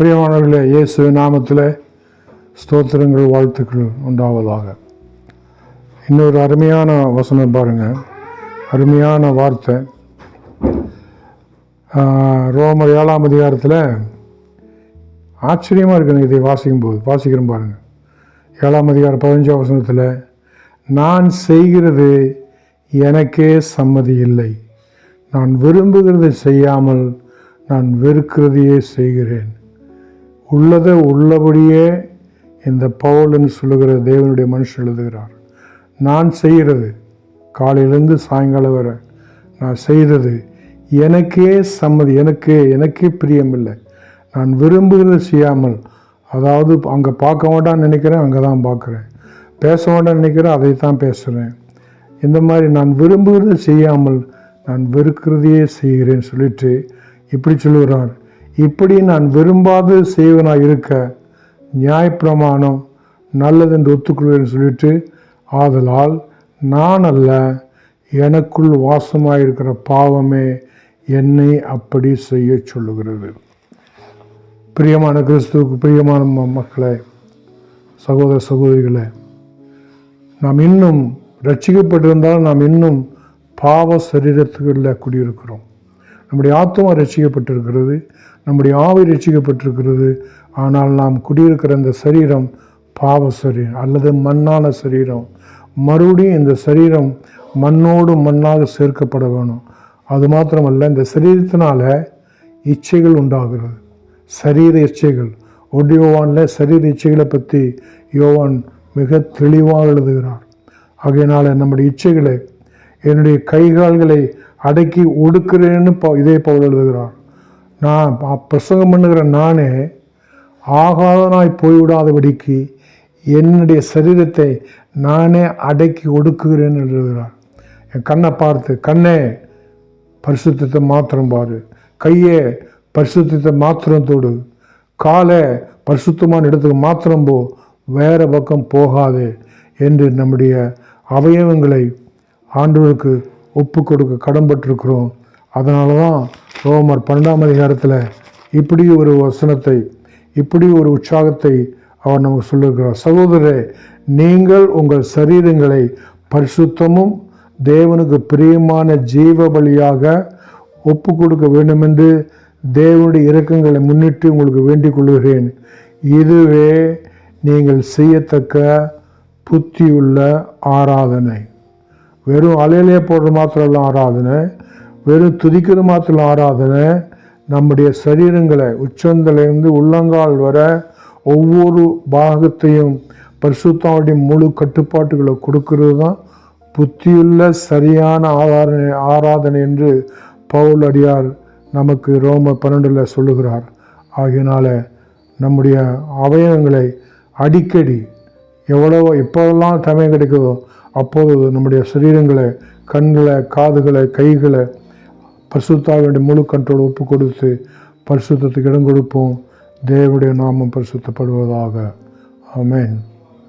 பிரியமானவர்களே, இயேசு நாமத்தில் ஸ்தோத்திரங்கள் வாழ்த்துக்கள் உண்டாவதாக. இன்னொரு அருமையான வசனம் பாருங்கள், அருமையான வார்த்தை. ரோமர் 7ஆம் அதிகாரத்தில் ஆச்சரியமாக இருக்குங்க. இதை வாசிக்கிறோம் பாருங்கள். 7ஆம் அதிகாரம் 15ஆம் வசனத்தில், நான் செய்கிறது எனக்கே சம்மதி இல்லை, நான் விரும்புகிறதை செய்யாமல் நான் வெறுக்கிறதையே செய்கிறேன். உள்ளதை உள்ளபடியே இந்த பவுல்னு சொல்லுகிற தேவனுடைய மனுஷன் எழுதுகிறார். நான் செய்கிறது, காலையிலேருந்து சாயங்காலம் வரை நான் செய்தது எனக்கே சம்மதி, எனக்கே பிரியமில்லை, நான் விரும்புகிறத செய்யாமல், அதாவது அங்கே பார்க்க வேண்டாம்னு நினைக்கிறேன், அங்கே தான் பார்க்குறேன், பேச வேண்டாம்னு நினைக்கிறேன், அதை தான் பேசுகிறேன். இந்த மாதிரி நான் விரும்புகிறத செய்யாமல் நான் வெறுக்கிறதையே செய்கிறேன் சொல்லிட்டு இப்படி சொல்லுகிறார். இப்படி நான் விரும்பாத செய்வனாக இருக்க நியாயப்பிரமாணம் நல்லது என்று ஒத்துக்கொள்வேன்னு சொல்லிட்டு, ஆதலால் நான் அல்ல, எனக்குள் வாசமாயிருக்கிற பாவமே என்னை அப்படி செய்ய சொல்லுகிறது. பிரியமான கிறிஸ்துவுக்கு பிரியமான மக்களே, சகோதர சகோதரிகளே, நாம் இன்னும் ரட்சிக்கப்பட்டிருந்தாலும் நாம் இன்னும் பாவ சரீரத்துகளில் குடியிருக்கிறோம். நம்முடைய ஆத்மா ரட்சிக்கப்பட்டிருக்கிறது, நம்முடைய ஆவி ரட்சிக்கப்பட்டிருக்கிறது. ஆனால் நாம் குடியிருக்கிற இந்த சரீரம் பாவ சரீரம் அல்லது மண்ணான சரீரம். மறுபடியும் இந்த சரீரம் மண்ணோடு மண்ணாக சேர்க்கப்பட வேணும். அது மாத்திரமல்ல, இந்த சரீரத்தினால இச்சைகள் உண்டாகிறது, சரீர இச்சைகள். யோவானில் சரீர இச்சைகளை பற்றி யோவான் மிக தெளிவாக எழுதுகிறார். ஆகையினால நம்முடைய இச்சைகளை, என்னுடைய கைகால்களை அடக்கி ஒடுக்கிறேன்னு இதே பவுல் எழுதுகிறார். நான் பிரசங்கம் பண்ணுகிற நானே ஆகாதனாய் போய்விடாதபடிக்கு என்னுடைய சரீரத்தை நானே அடக்கி ஒடுக்குகிறேன்னு எழுதுகிறார். என் கண்ணை பார்த்து, கண்ணே பரிசுத்தத்தை மாத்திரம் பாரு, கையே பரிசுத்தத்தை மாத்திரம் தொடு, காலை பரிசுத்தமான இடத்துக்கு மாத்திரம் போ, வேறு பக்கம் போகாது என்று நம்முடைய அவயவங்களை ஆண்டவருக்கு ஒப்பு கொடுக்க கடன்பட்டிருக்கிறோம். அதனால தான் ரோமர் 12ஆம் அதிகாரத்தில் இப்படி ஒரு வசனத்தை, இப்படி ஒரு உற்சாகத்தை அவர் நமக்கு சொல்லியிருக்கிறார். சகோதரரே, நீங்கள் உங்கள் சரீரங்களை பரிசுத்தமும் தேவனுக்கு பிரியமான ஜீவ பலியாக ஒப்பு கொடுக்க வேண்டும் என்று தேவனுடைய இரக்கங்களை முன்னிட்டு உங்களுக்கு வேண்டிக் கொள்கிறேன். இதுவே நீங்கள் செய்யத்தக்க புத்தியுள்ள ஆராதனை. வெறும் அலையிலே போடுற மாத்திரம் ஆராதனை, வெறும் துதிக்கிற மாத்திரம் ஆராதனை. நம்முடைய சரீரங்களை உச்சந்தலையிலிருந்து உள்ளங்கால் வர ஒவ்வொரு பாகத்தையும் பரிசுத்தாவுடைய முழு கட்டுப்பாட்டுகளை கொடுக்கறது தான் புத்தியுள்ள சரியான ஆராதனை என்று பவுல் அடியார் நமக்கு ரோமர் 12 சொல்லுகிறார். ஆகையினால நம்முடைய அவயவங்களை அடிக்கடி எப்போதெல்லாம் சமயம் கிடைக்குதோ அப்போது நம்முடைய சரீரங்களை, கண்களை, காதுகளை, கைகளை பரிசுத்தாவினுடைய முழு கண்ட்ரோல் ஒப்பு கொடுத்து பரிசுத்தத்துக்கு இடம் கொடுப்போம். தேவனுடைய நாமம் பரிசுத்தப்படுவதாக. ஆமென்.